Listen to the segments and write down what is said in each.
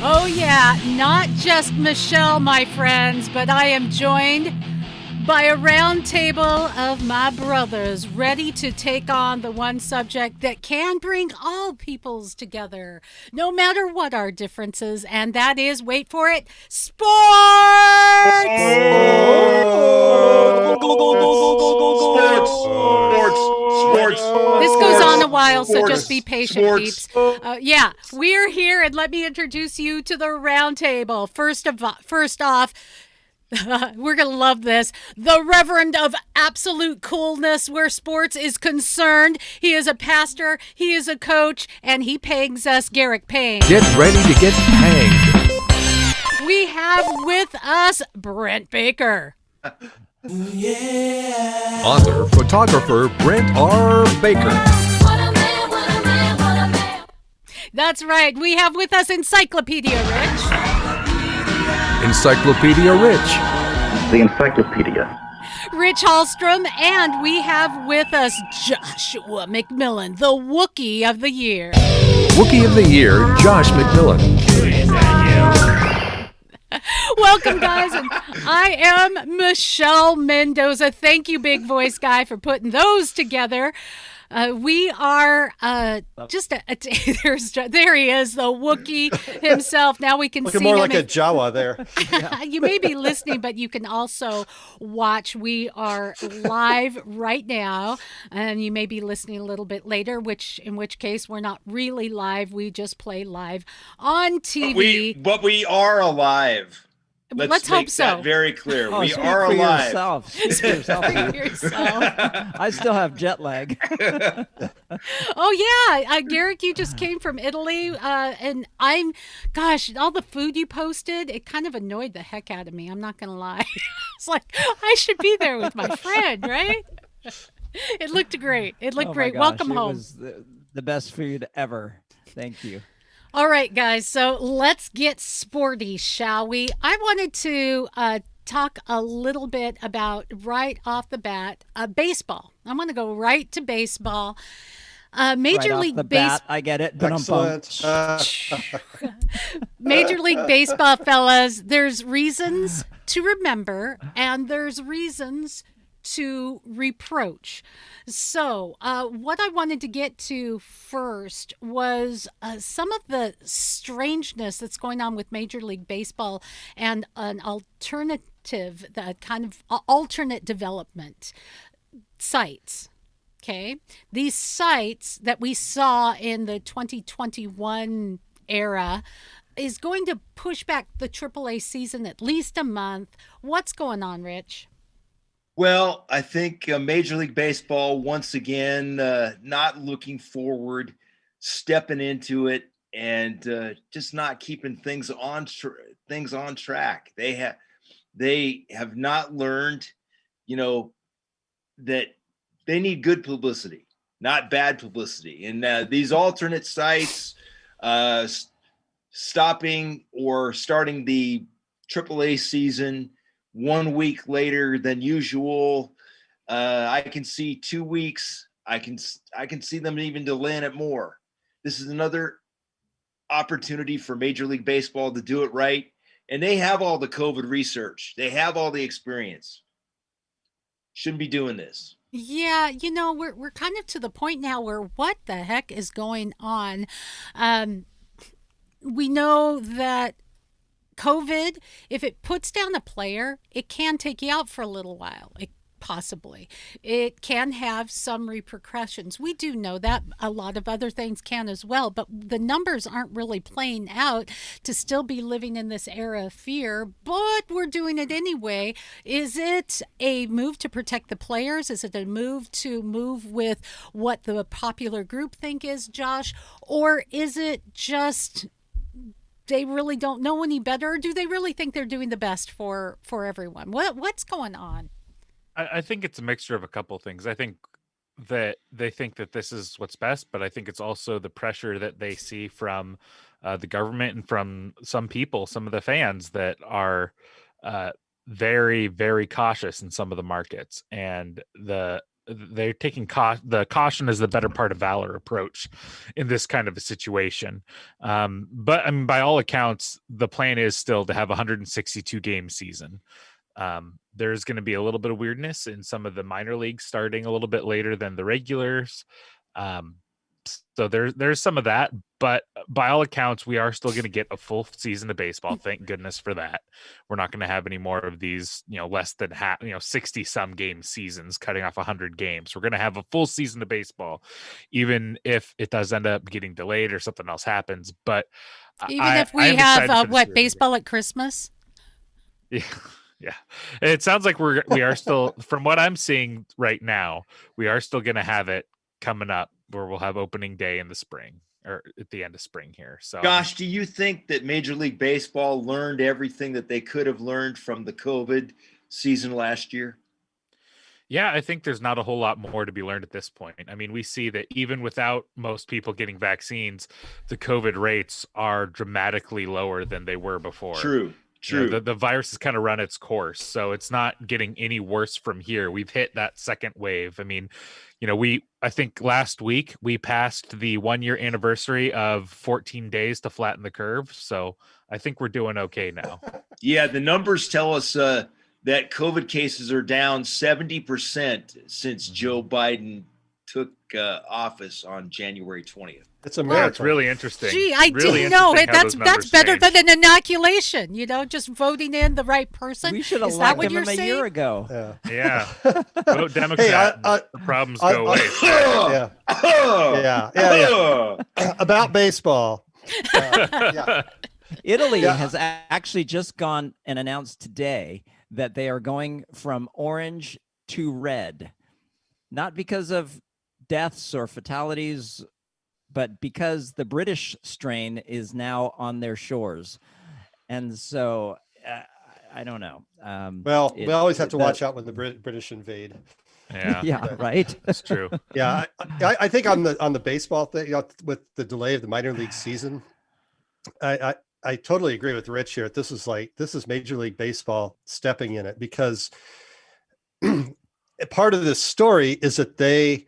Oh, yeah, not just Michelle, my friends, but I am joined by a round table of my brothers ready to take on the one subject that can bring all peoples together, no matter what our differences, and that is, wait for it, sports! This goes on a while, so just be patient, peeps. Yeah, we're here, and let me introduce you to the round table. First off, we're going to love this. The Reverend of Absolute Coolness where sports is concerned. He is a pastor, he is a coach, and he pangs us, Garrick Payne. Get ready to get panged. We have with us Brent Baker. Yeah. Author, photographer, Brent R. Baker. What a man, what a man, what a man. That's right. We have with us Encyclopedia Rich. Encyclopedia Rich. The Encyclopedia. Rich Hallstrom, and we have with us Joshua McMillan, the Wookiee of the Year. Wookiee of the Year, Josh McMillan. Welcome, guys, and I am Michelle Mendoza. Thank you, Big Voice Guy, for putting those together. We are just there he is, the Wookiee himself. Now we can Looking see more him like a Jawa there. You may be listening, but you can also watch. We are live right now, and you may be listening a little bit later, in which case we're not really live. We just play live on TV. But we are alive. Let's make hope so. that very clear. Oh, we speak are for alive. Yourself. Speak for yourself. For yourself. I still have jet lag. Oh yeah, Garrick, you just came from Italy, and gosh, all the food you posted, it kind of annoyed the heck out of me. I'm not gonna lie. It's like I should be there with my friend, right? It looked great. It looked Oh my great. gosh, Welcome it home. was the best food ever. Thank you. All right, guys. So let's get sporty, shall we? I wanted to talk a little bit about right off the bat baseball. I'm going to go right to baseball. Major Right League off the bat, I get it. Excellent. Major League Baseball, fellas. There's reasons to remember, and there's reasons to reproach. So, what I wanted to get to first was some of the strangeness that's going on with Major League Baseball and an alternative, the kind of alternate development sites. Okay, these sites that we saw in the 2021 era is going to push back the AAA season at least a month. What's going on, Rich? Well, I think Major League Baseball, once again, not looking forward, stepping into it, and just not keeping things on track. They have not learned, that they need good publicity, not bad publicity. And these alternate sites, stopping or starting the AAA season 1 week later than usual. I can see 2 weeks. I can see them even delaying it more. This is another opportunity for Major League Baseball to do it right. And they have all the COVID research. They have all the experience. Shouldn't be doing this. Yeah, we're kind of to the point now where what the heck is going on? We know that COVID, if it puts down a player, it can take you out for a little while. Possibly. It can have some repercussions. We do know that. A lot of other things can as well, but the numbers aren't really playing out to still be living in this era of fear, but we're doing it anyway. Is it a move to protect the players? Is it a move with what the popular group think is, Josh? Or is it just they really don't know any better? Or do they really think they're doing the best for everyone? What's going on? I think it's a mixture of a couple of things. I think that they think that this is what's best, but I think it's also the pressure that they see from the government and from some people, some of the fans that are very, very cautious in some of the markets. And the they're taking the caution is the better part of valor approach in this kind of a situation. But I mean, by all accounts, the plan is still to have a 162 game season. There's going to be a little bit of weirdness in some of the minor leagues starting a little bit later than the regulars. So there's some of that, but by all accounts, we are still going to get a full season of baseball. Thank goodness for that. We're not going to have any more of these, less than 60 some game seasons cutting off 100 games. We're going to have a full season of baseball, even if it does end up getting delayed or something else happens. But Even if I we am excited have for this year. baseball at Christmas. Yeah. Yeah. It sounds like we are still, from what I'm seeing right now, we are still going to have it coming up where we'll have opening day in the spring or at the end of spring here. So Josh, do you think that Major League Baseball learned everything that they could have learned from the COVID season last year? yeah, I think there's not a whole lot more to be learned at this point. I mean, we see that even without most people getting vaccines, the COVID rates are dramatically lower than they were before. True. The virus has kind of run its course, so it's not getting any worse from here. We've hit that second wave. I mean, I think last week we passed the 1-year anniversary of 14 days to flatten the curve. So I think we're doing okay now. Yeah, the numbers tell us that COVID cases are down 70% since Joe Biden took office on January 20th. It's a That's miracle. really interesting. Gee, I Really didn't know interesting it. how That's those numbers better change. than an inoculation. Just voting in the right person. We should have Is that elected what him you're a saying? year ago. Yeah. Vote Democrat. The problems go away. Yeah. Yeah. About baseball. Yeah. Italy Yeah. has actually just gone and announced today that they are going from orange to red, not because of deaths or fatalities, but because the British strain is now on their shores. And so I don't know. Well, we always have to watch out when the British invade. Yeah. Yeah, right. That's true. Yeah, I think on the baseball thing, with the delay of the minor league season, I totally agree with Rich here. This is Major League Baseball stepping in it, because part of this story is that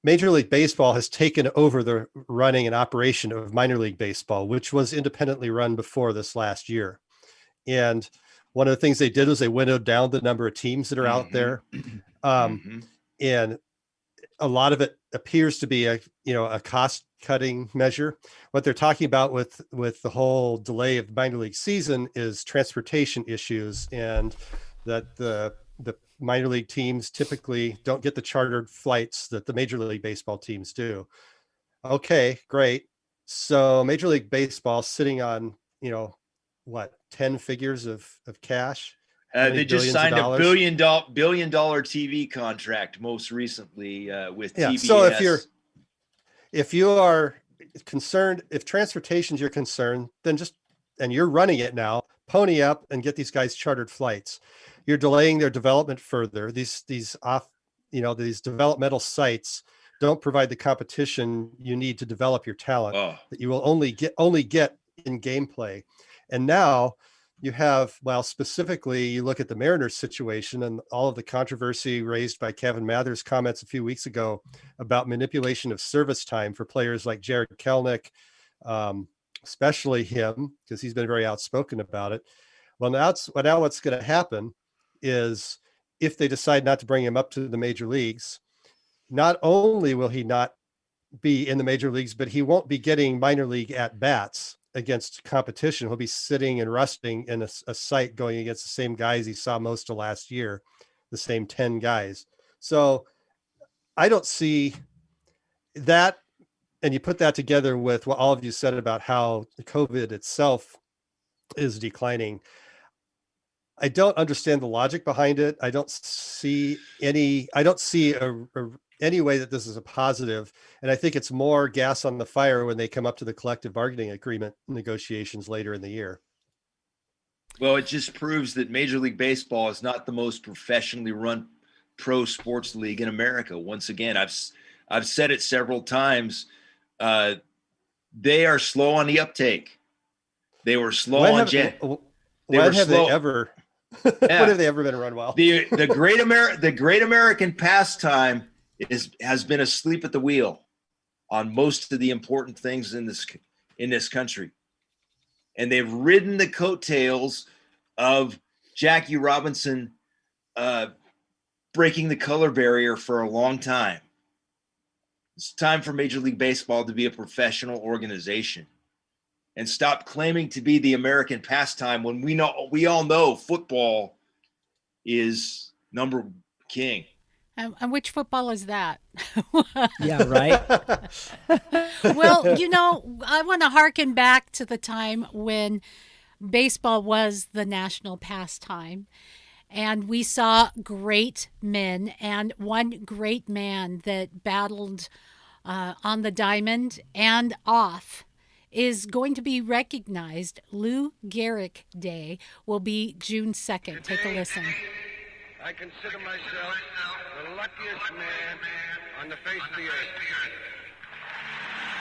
Major League Baseball has taken over the running and operation of minor league baseball, which was independently run before this last year. And one of the things they did was they winnowed down the number of teams that are out there. And a lot of it appears to be a cost cutting measure. What they're talking about with the whole delay of the minor league season is transportation issues, and that the minor league teams typically don't get the chartered flights that the Major League Baseball teams do. Okay, great. So Major League Baseball sitting on, 10 figures of cash. They just signed a billion dollar TV contract most recently with TBS. So if you are concerned, if transportation's your concern, then and you're running it now, pony up and get these guys chartered flights. You're delaying their development further. These developmental sites don't provide the competition you need to develop your talent that you will only get in gameplay. And now you have, specifically you look at the Mariners situation and all of the controversy raised by Kevin Mather's comments a few weeks ago about manipulation of service time for players like Jared Kelenic, especially him, because he's been very outspoken about it. Well, now what's going to happen is, if they decide not to bring him up to the major leagues, not only will he not be in the major leagues, but he won't be getting minor league at bats against competition. He'll be sitting and rusting in a site going against the same guys he saw most of last year, the same 10 guys. So I don't see that. And you put that together with what all of you said about how the COVID itself is declining. I don't understand the logic behind it. I don't see any way that this is a positive. And I think it's more gas on the fire when they come up to the collective bargaining agreement negotiations later in the year. Well, it just proves that Major League Baseball is not the most professionally run pro sports league in America. Once again, I've said it several times. They are slow on the uptake. They were slow on When have they ever When Yeah. have they ever been run well? The great American pastime has been asleep at the wheel on most of the important things in this country. And they've ridden the coattails of Jackie Robinson breaking the color barrier for a long time. It's time for Major League Baseball to be a professional organization and stop claiming to be the American pastime when we all know football is number king. And which football is that? Yeah, right. Well, I want to harken back to the time when baseball was the national pastime. And we saw great men, and one great man that battled on the diamond and off is going to be recognized. Lou Gehrig Day will be June 2nd. Take a listen. I consider myself the luckiest man on the face of the earth.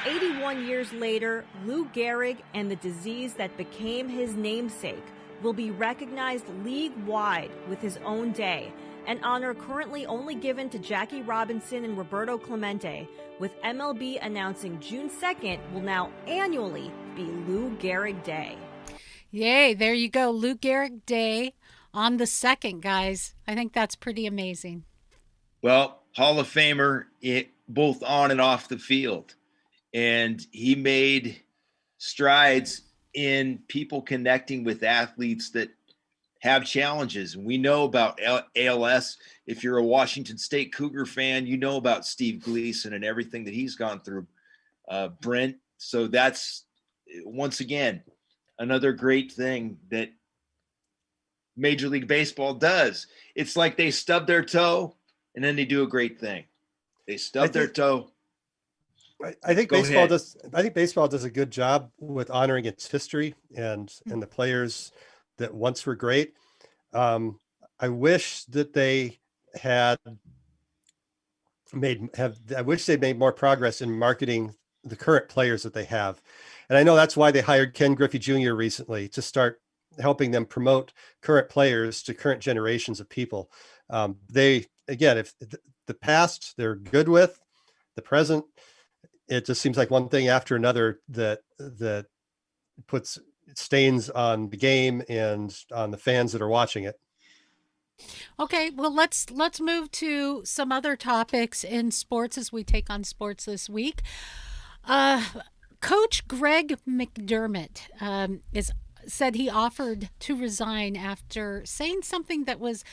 81 years later, Lou Gehrig and the disease that became his namesake will be recognized league-wide with his own day, an honor currently only given to Jackie Robinson and Roberto Clemente, with MLB announcing June 2nd will now annually be Lou Gehrig Day. Yay, there you go. Lou Gehrig Day on the 2nd, guys. I think that's pretty amazing. Well, Hall of Famer, both on and off the field. And he made strides in people connecting with athletes that have challenges. And we know about ALS. If you're a Washington State Cougar fan, you know about Steve Gleason and everything that he's gone through, Brent. So that's, once again, another great thing that Major League Baseball does. It's like they stub their toe and then they do a great thing. They stub their toe. I think baseball does. I think baseball does a good job with honoring its history and the players that once were great. I wish that they had I wish they'd made more progress in marketing the current players that they have, and I know that's why they hired Ken Griffey Jr. recently to start helping them promote current players to current generations of people. They again, if the past they're good with, the present, it just seems like one thing after another that puts stains on the game and on the fans that are watching it. Okay, well let's move to some other topics in sports as we take on sports this week. Coach Greg McDermott said he offered to resign after saying something that was,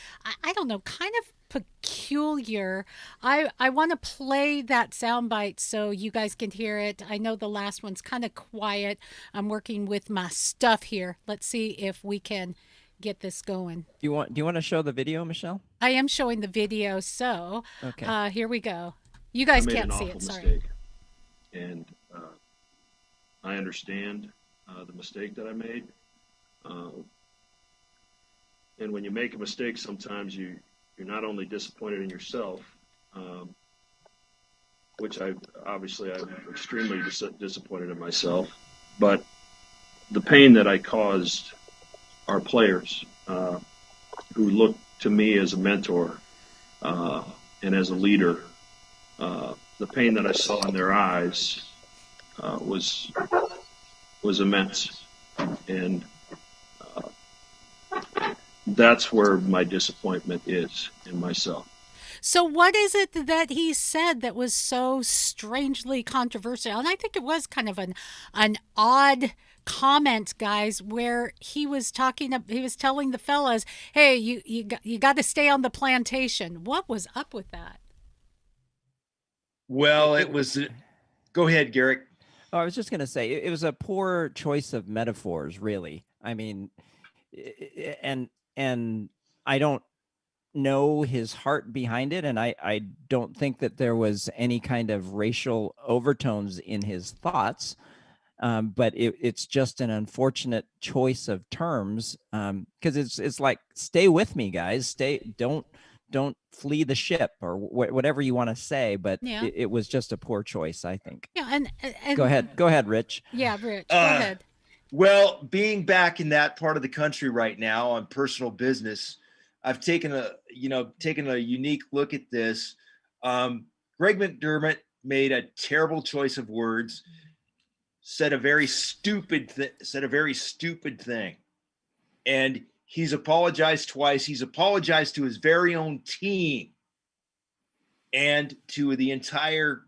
I don't know, kind of peculiar. I want to play that soundbite so you guys can hear it. I know the last one's kind of quiet. I'm working with my stuff here. Let's see if we can get this going. Do you want to show the video, Michelle? I am showing the video, so okay. Here we go. You guys can't see it. Sorry. Mistake. And I understand the mistake that I made. And when you make a mistake, sometimes you're not only disappointed in yourself, which I'm extremely disappointed in myself, but the pain that I caused our players who look to me as a mentor and as a leader, the pain that I saw in their eyes was immense. And that's where my disappointment is in myself. So what is it that he said that was so strangely controversial? And I think it was kind of an odd comment, guys, where he was telling the fellas, hey, you got to stay on the plantation. What was up with that? Well, it was, go ahead, Garrick. Oh, I was just going to say, it was a poor choice of metaphors, really. I mean, and I don't know his heart behind it, and I don't think that there was any kind of racial overtones in his thoughts, but it's just an unfortunate choice of terms, because it's like, stay with me, guys. Don't flee the ship, or whatever you want to say, but yeah. it was just a poor choice, I think. Yeah, and go ahead, Rich. Yeah, Rich, go ahead. Well, being back in that part of the country right now on personal business, I've taken a unique look at this. Greg McDermott made a terrible choice of words, said a very stupid thing, and he's apologized twice. He's apologized to his very own team and to the entire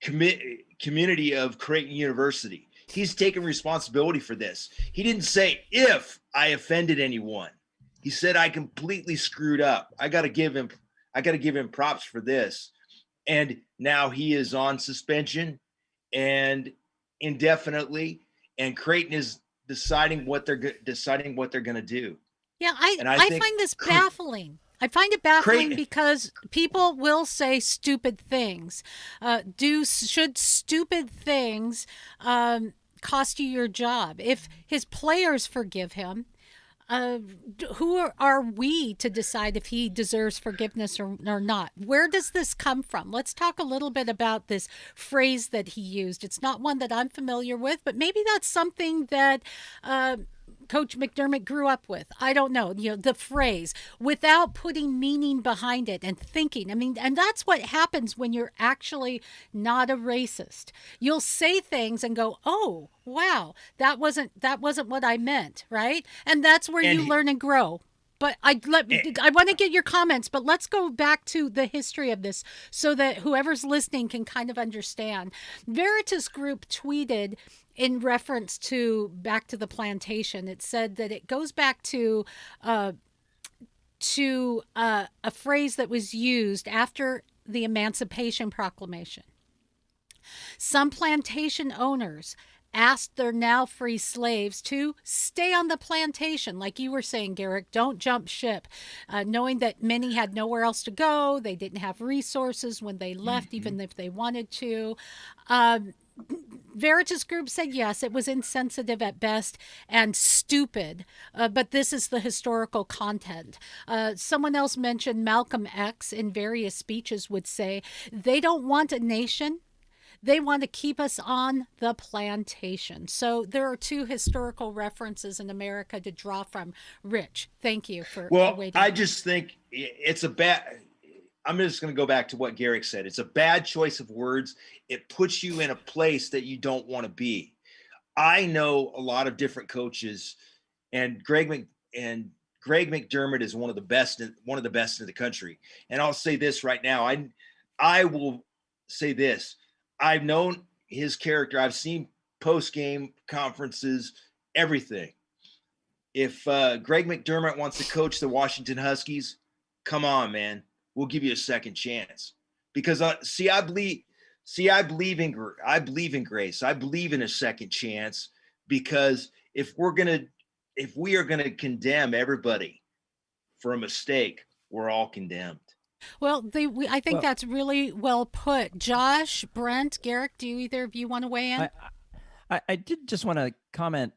community of Creighton University. He's taken responsibility for this. He didn't say if I offended anyone. He said I completely screwed up. I got to give him props for this. And now he is on suspension and indefinitely, and Creighton is deciding what they're going to do. Yeah, I find this baffling. I find it baffling because people will say stupid things. Should stupid things cost you your job? If his players forgive him, who are we to decide if he deserves forgiveness or not? Where does this come from? Let's talk a little bit about this phrase that he used. It's not one that I'm familiar with, but maybe that's something that Coach McDermott grew up with. I don't know, the phrase without putting meaning behind it and thinking. I mean, and that's what happens when you're actually not a racist. You'll say things and go, "Oh, wow, that wasn't what I meant," right? And that's where you learn and grow. But I want to get your comments, but let's go back to the history of this so that whoever's listening can kind of understand. Veritas Group tweeted in reference to back to the plantation. It said that it goes back to a phrase that was used after the Emancipation Proclamation. Some plantation owners asked their now free slaves to stay on the plantation. Like you were saying, Garrick, don't jump ship. Knowing that many had nowhere else to go, they didn't have resources when they left, even if they wanted to. Veritas Group said yes, it was insensitive at best and stupid, but this is the historical content. Someone else mentioned Malcolm X in various speeches would say, they don't want a nation, they want to keep us on the plantation. So there are two historical references in America to draw from. Rich, thank you for waiting. I just think it's a bad... I'm just going to go back to what Garrick said. It's a bad choice of words. It puts you in a place that you don't want to be. I know a lot of different coaches, and Greg McDermott is one of the best in the country. And I'll say this right now. I will say this. I've known his character. I've seen post-game conferences, everything. If Greg McDermott wants to coach the Washington Huskies, come on, man. We'll give you a second chance. Because I believe in grace. I believe in a second chance, because if we are gonna condemn everybody for a mistake, we're all condemned. Well, I think that's really well put. Josh, Brent, Garrick, do either of you want to weigh in? I did just want to comment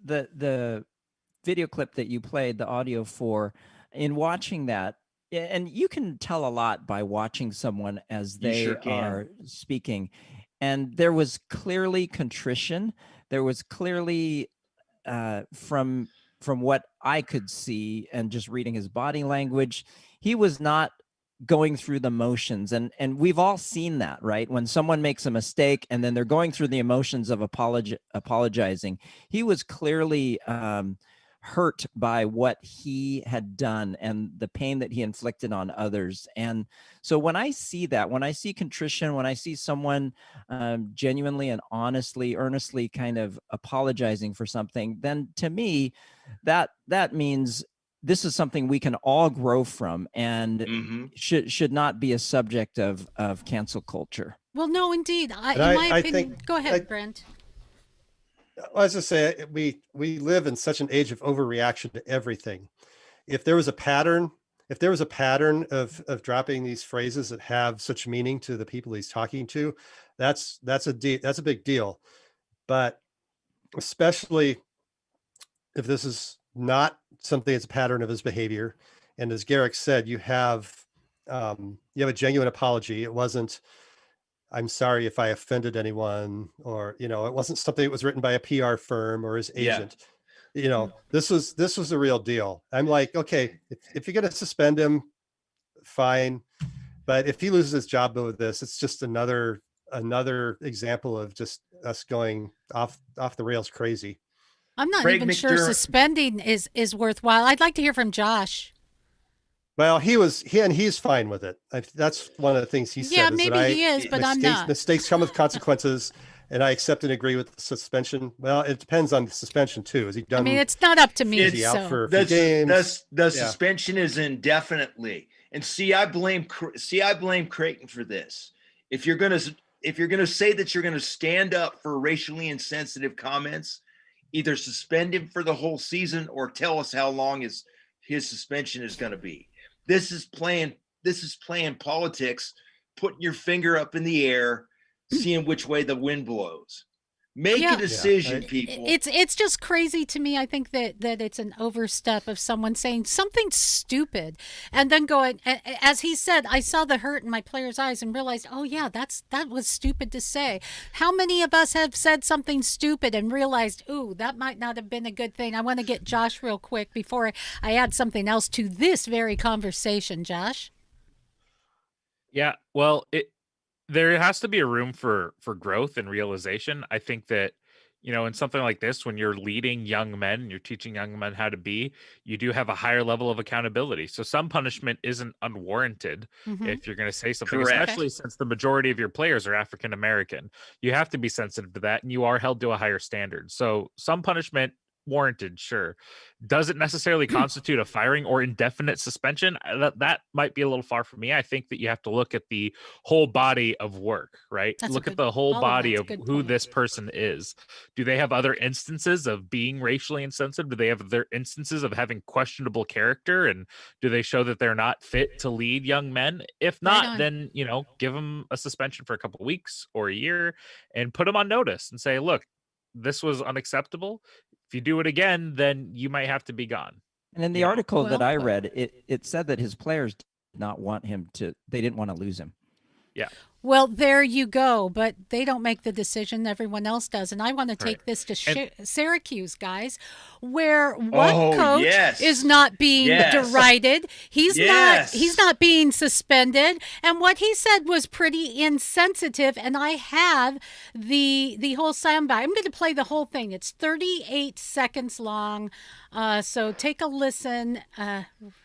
the video clip that you played, the audio for, in watching that, and you can tell a lot by watching someone as they are speaking. And there was clearly contrition. There was clearly, from what I could see and just reading his body language, he was not going through the motions. And we've all seen that, right? When someone makes a mistake and then they're going through the emotions of apologizing. He was clearly hurt by what he had done and the pain that he inflicted on others. And so when I see that, when I see contrition, when I see someone genuinely and honestly, earnestly kind of apologizing for something, then to me, that means this is something we can all grow from, and should not be a subject of cancel culture. Well, no, indeed. In my opinion, go ahead, Brent. As I say, we live in such an age of overreaction to everything. If there was a pattern of dropping these phrases that have such meaning to the people he's talking to, that's a big deal. But especially if this is not something that's a pattern of his behavior, and as Garrick said, you have a genuine apology. It wasn't I'm sorry if I offended anyone, or, you know, it wasn't something that was written by a PR firm or his Yeah. agent. You know, this was the real deal. I'm like, okay, if you're going to suspend him, fine. But if he loses his job over this, it's just another example of just us going off the rails crazy. I'm not Craig even sure McDermott- suspending is worthwhile. I'd like to hear from Josh. Well, he's fine with it. That's one of the things he said. Yeah, is maybe that he is, but I'm not. Mistakes come with consequences, and I accept and agree with the suspension. Well, it depends on the suspension too. Is he done? I mean, it's not up to me. Is he out so. for a few games? The suspension is indefinitely. And see, I blame Creighton for this. If you're gonna say that you're gonna stand up for racially insensitive comments, either suspend him for the whole season or tell us how long his suspension is going to be. This is playing politics, putting your finger up in the air, seeing which way the wind blows. Make a decision, people. It's just crazy to me. I think that it's an overstep of someone saying something stupid and then going, as he said, I saw the hurt in my player's eyes and realized, oh yeah, that was stupid to say. How many of us have said something stupid and realized, ooh, that might not have been a good thing? I want to get Josh real quick before I add something else to this very conversation. Josh? Yeah, well, there has to be a room for growth and realization. I think that, you know, in something like this, when you're leading young men and you're teaching young men how to be, you do have a higher level of accountability. So some punishment isn't unwarranted if you're going to say something, Correct. especially since the majority of your players are African American. You have to be sensitive to that, and you are held to a higher standard. So some punishment warranted, sure. Does it necessarily constitute a firing or indefinite suspension? That might be a little far for me. I think that you have to look at the whole body of work, right? Look at the whole body of who this person is. Do they have other instances of being racially insensitive? Do they have other instances of having questionable character? And do they show that they're not fit to lead young men? If not, then, you know, give them a suspension for a couple of weeks or a year and put them on notice and say, look, this was unacceptable. If you do it again, then you might have to be gone. And in the article that I read, it said that his players did not want him to, they didn't want to lose him. Yeah. Well, there you go. But they don't make the decision. Everyone else does. And I want to take this to Syracuse, guys, where one coach is not being derided. He's not being suspended. And what he said was pretty insensitive. And I have the whole soundbite. I'm going to play the whole thing. It's 38 seconds long. So take a listen.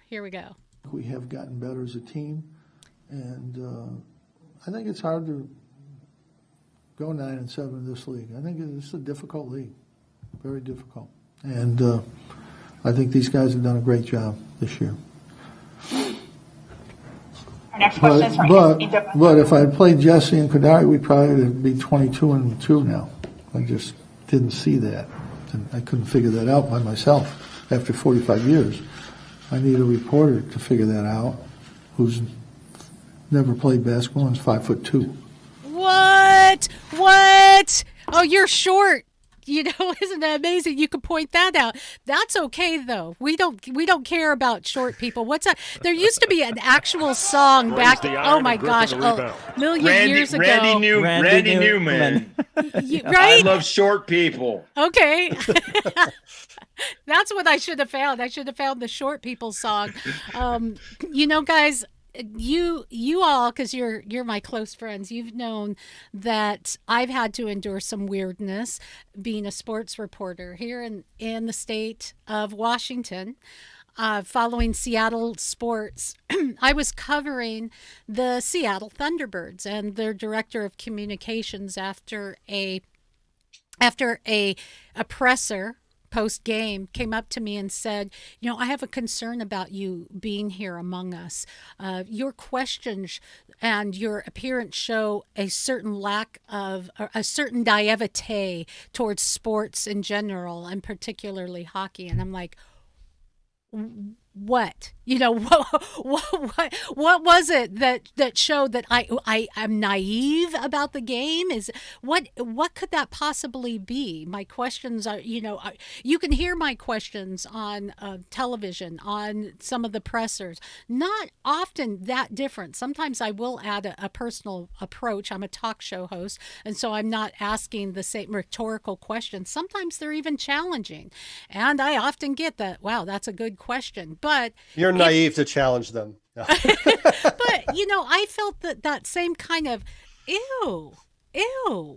Here we go. We have gotten better as a team. And I think it's hard to go 9-7 in this league. I think it's a difficult league, very difficult. And I think these guys have done a great job this year. Our next question is from but if I had played Jesse and Kadari, we'd probably be 22-2 now. I just didn't see that. And I couldn't figure that out by myself after 45 years. I need a reporter to figure that out who's never played basketball and is 5'2". What? Oh, you're short. You know, isn't that amazing? You could point that out. That's okay though. We don't care about short people. What's that? There used to be an actual song back. Oh my gosh, a million years ago. Randy Newman. Right? I love short people. Okay. That's what I should have found. I should have found the short people song. You know, guys. You all, because you're my close friends, you've known that I've had to endure some weirdness being a sports reporter here in the state of Washington, following Seattle sports. I was covering the Seattle Thunderbirds and their director of communications after a presser post-game came up to me and said, you know, I have a concern about you being here among us. Your questions and your appearance show a certain lack of, a certain naivete towards sports in general, and particularly hockey. And I'm like, what? You know, what was it that showed that I am naive about the game? Is what could that possibly be? My questions are, you can hear my questions on television, on some of the pressers. Not often that different. Sometimes I will add a personal approach. I'm a talk show host, and so I'm not asking the same rhetorical questions. Sometimes they're even challenging, and I often get that. Wow, that's a good question, but You're naive to challenge them. No. but I felt that same kind of ew.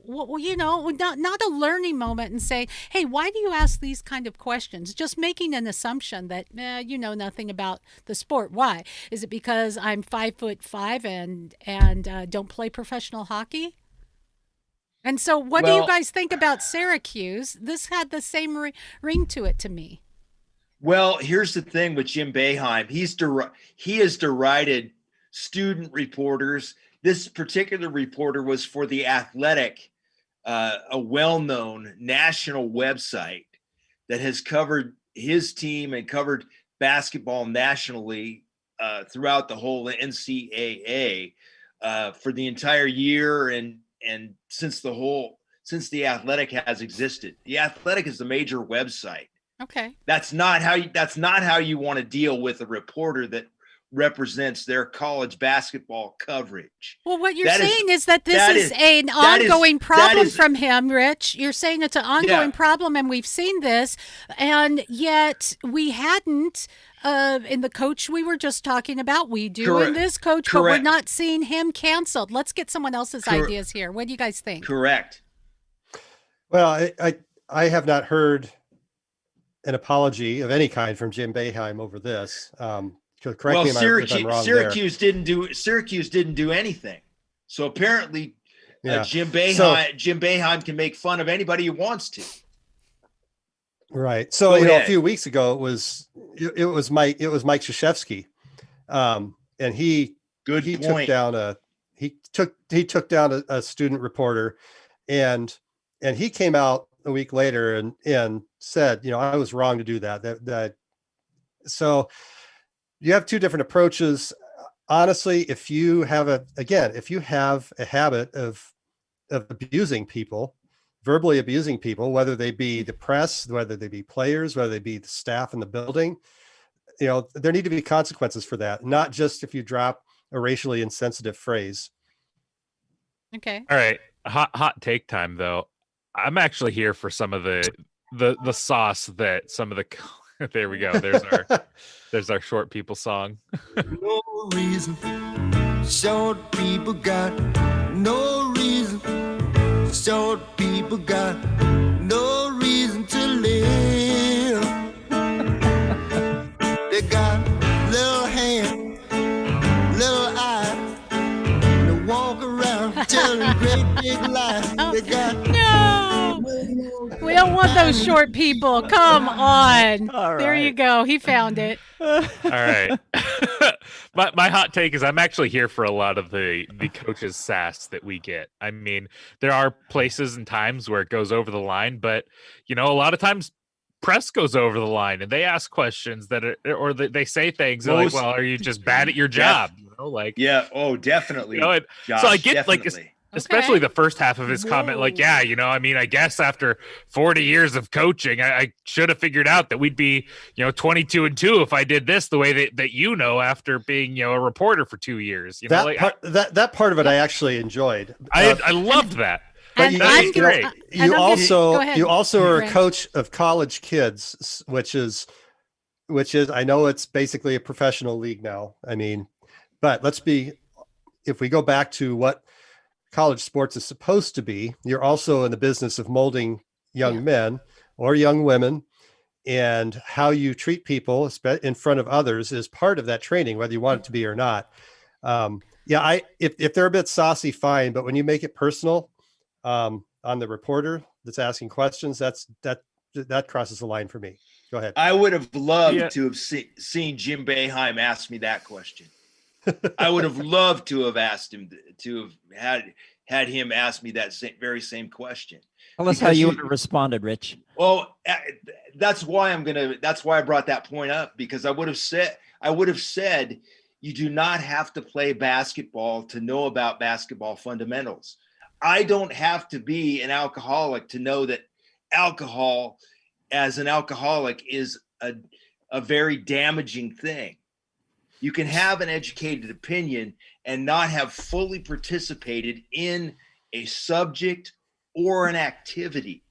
Well, not a learning moment and say, hey, why do you ask these kind of questions? Just making an assumption that you know nothing about the sport. Why? Is it because I'm 5'5" and don't play professional hockey? And so, what do you guys think about Syracuse? This had the same ring to it to me. Well, here's the thing with Jim Boeheim. He has derided student reporters. This particular reporter was for The Athletic, a well-known national website that has covered his team and covered basketball nationally throughout the whole NCAA for the entire year and since The Athletic has existed. The Athletic is the major website. Okay. That's not how you want to deal with a reporter that represents their college basketball coverage. Well, what you're saying is that this is an ongoing problem from him, Rich. You're saying it's an ongoing problem, and we've seen this, and yet we hadn't. In the coach we were just talking about, we do in this coach, but we're not seeing him canceled. Let's get someone else's ideas here. What do you guys think? Correct. Well, I have not heard an apology of any kind from Jim Boeheim over this. Correct me if I'm wrong. Syracuse didn't do anything. So apparently, Jim Boeheim can make fun of anybody he wants to. Right. So a few weeks ago it was Mike Krzyzewski, and he took down a student reporter, and he came out a week later and said, I was wrong to do that. So you have two different approaches. Honestly, if you have a habit of abusing people, verbally abusing people, whether they be the press, whether they be players, whether they be the staff in the building, there need to be consequences for that, not just if you drop a racially insensitive phrase. Okay. All right. Hot take time though. I'm actually here for some of the sauce that some of the there we go. There's our short people song. No reason. Short people got no reason. Short people got no reason to live. They got little hands, little eyes. They walk around telling great big lies. They got we don't want those short people. Come on. There you go. He found it. All right. My hot take is I'm actually here for a lot of the coaches' sass that we get. I mean, there are places and times where it goes over the line, but a lot of times press goes over the line and they ask questions or they say things like, well, are you just bad at your job? Definitely. Josh, so I get definitely. Especially the first half of his comment, I guess after 40 years of coaching, I should have figured out that we'd be, 22-2 if I did this the way that after being, a reporter for 2 years. That part of it I actually enjoyed. I loved that. But great. You also are a coach of college kids, which is I know it's basically a professional league now. I mean, but if we go back to what college sports is supposed to be, you're also in the business of molding young men or young women, and how you treat people in front of others is part of that training, whether you want it to be or not. If they're a bit saucy, fine, but when you make it personal on the reporter that's asking questions, that crosses the line for me. Go ahead. I would have loved to have seen Jim Boeheim ask me that question. I would have loved to have asked him to have had him ask me that very same question. Tell us how you would have responded, Rich. Well, that's why I brought that point up, because I would have said, you do not have to play basketball to know about basketball fundamentals. I don't have to be an alcoholic to know that alcohol as an alcoholic is a very damaging thing. You can have an educated opinion and not have fully participated in a subject or an activity.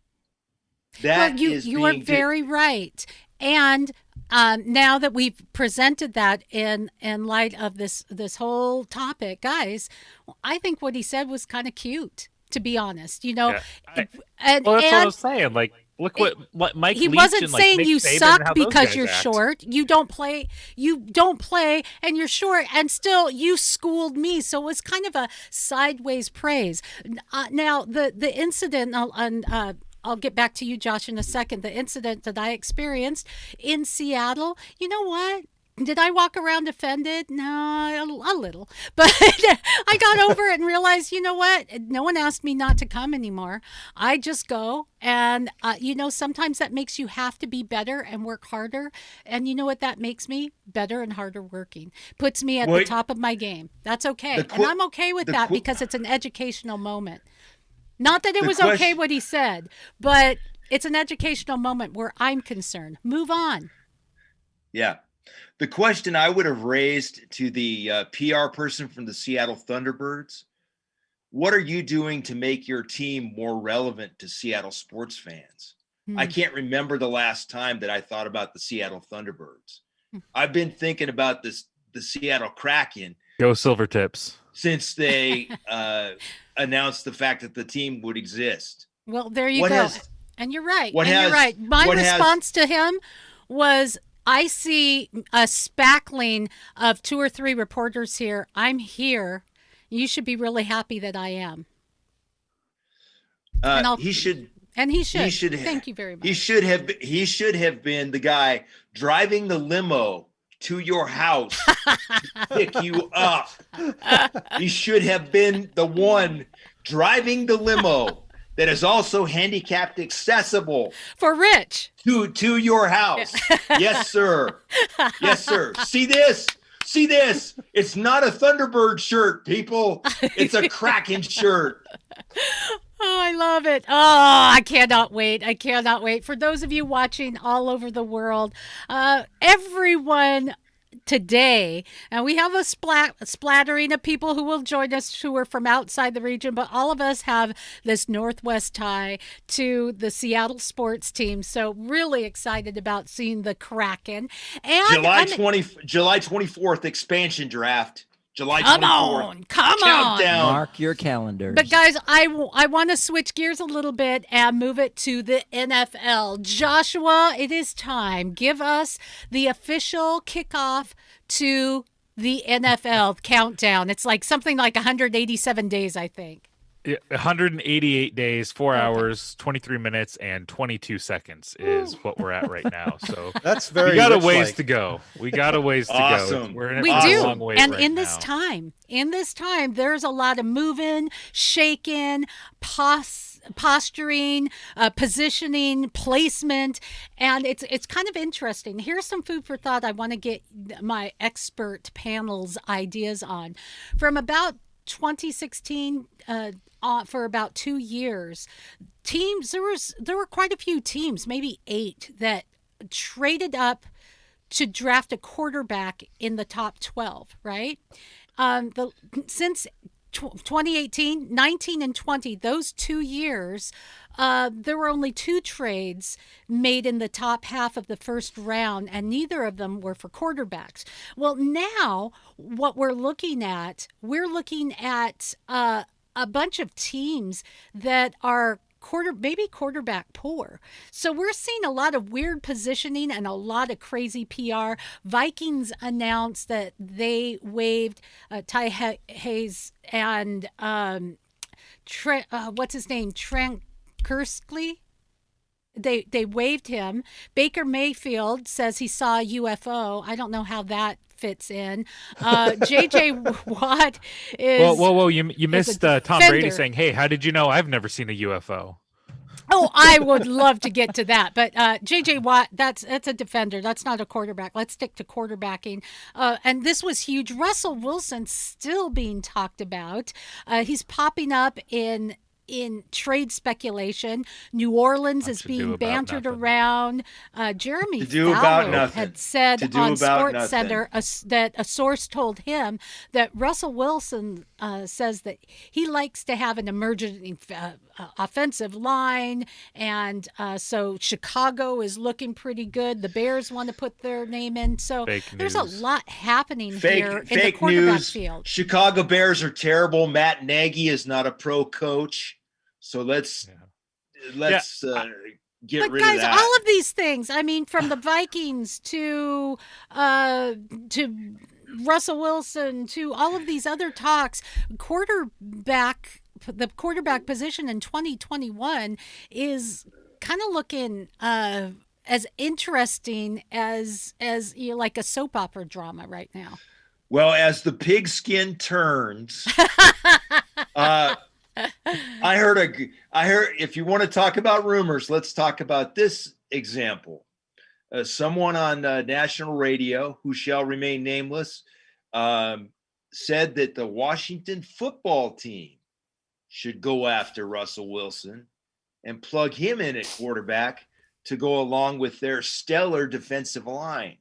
You are very right. And now that we've presented that in light of this whole topic, guys, I think what he said was kind of cute, to be honest. Well, that's what I was saying. Like, look what Mike. He Leach wasn't and, like, saying Nick you Saban suck and how those because guys you're act. short. You don't play, and you're short, and still you schooled me. So it was kind of a sideways praise. Now the incident I'll get back to you, Josh, in a second. The incident that I experienced in Seattle, you know what? Did I walk around offended? No, a little. But I got over it and realized, you know what? No one asked me not to come anymore. I just go. And, sometimes that makes you have to be better and work harder. And you know what that makes me? Better and harder working. Puts me at the top of my game. That's okay. And I'm okay with that because it's an educational moment. Not that it was okay what he said, but it's an educational moment where I'm concerned. Move on. Yeah. The question I would have raised to the PR person from the Seattle Thunderbirds, what are you doing to make your team more relevant to Seattle sports fans? I can't remember the last time that I thought about the Seattle Thunderbirds. I've been thinking about the Seattle Kraken. Go Silvertips. Since they announced the fact that the team would exist. Well, there you go. And you're right. My response to him was, I see a spackling of 2 or 3 reporters here. I'm here. You should be really happy that I am. He should. Thank you very much. He should have been the guy driving the limo to your house to pick you up. He should have been the one driving the limo that is also handicapped accessible for Rich to your house. Yes, sir. Yes, sir. See this? It's not a Thunderbird shirt, people. It's a Kraken shirt. Oh, I love it. Oh, I cannot wait. For those of you watching all over the world, everyone today, and we have a splattering of people who will join us who are from outside the region, but all of us have this Northwest tie to the Seattle sports team. So really excited about seeing the Kraken. And July 24th expansion draft. July 24th. Come on. Mark your calendars. But guys, I want to switch gears a little bit and move it to the NFL. Joshua, it is time. Give us the official kickoff to the NFL countdown. It's like something like 187 days, I think. 188 days, 4 hours, 23 minutes, and 22 seconds is what we're at right now. So that's very. We got a ways to go. We got a ways to go. We're in a long way and right in this time, there's a lot of moving, shaking, posturing, positioning, placement, and it's kind of interesting. Here's some food for thought I want to get my expert panel's ideas on. From about 2016 for about 2 years, there were quite a few teams, maybe 8, that traded up to draft a quarterback in the top 12, right? Since 2018, 19 and 20, those 2 years, there were only 2 trades made in the top half of the first round, and neither of them were for quarterbacks. Well, now what we're looking at a bunch of teams that are maybe quarterback poor. So we're seeing a lot of weird positioning and a lot of crazy PR. Vikings announced that they waived Ty Hayes and what's his name? Trent Kursley. they waived him. Baker Mayfield says he saw a UFO. I don't know how that fits in. J.J. Watt is Whoa! You missed Tom Brady defender. saying, "Hey, how did you know I've never seen a UFO?" Oh, I would love to get to that, but J.J. Watt, that's a defender. That's not a quarterback. Let's stick to quarterbacking. And this was huge. Russell Wilson still being talked about. He's popping up in trade speculation. New Orleans is being bantered around. Jeremy Fowler had said on SportsCenter that a source told him that Russell Wilson says that he likes to have an emerging offensive line, and so Chicago is looking pretty good. The Bears want to put their name in. So there's a lot happening here in the quarterback field. Chicago Bears are terrible. Matt Nagy is not a pro coach. So let's get rid of that. All of these things, I mean, from the Vikings to Russell Wilson to all of these other talks, the quarterback position in 2021 is kind of looking as interesting as like a soap opera drama right now. Well, as the pigskin turns, I heard if you want to talk about rumors, let's talk about this example. Someone on national radio, who shall remain nameless, said that the Washington football team should go after Russell Wilson and plug him in at quarterback to go along with their stellar defensive line.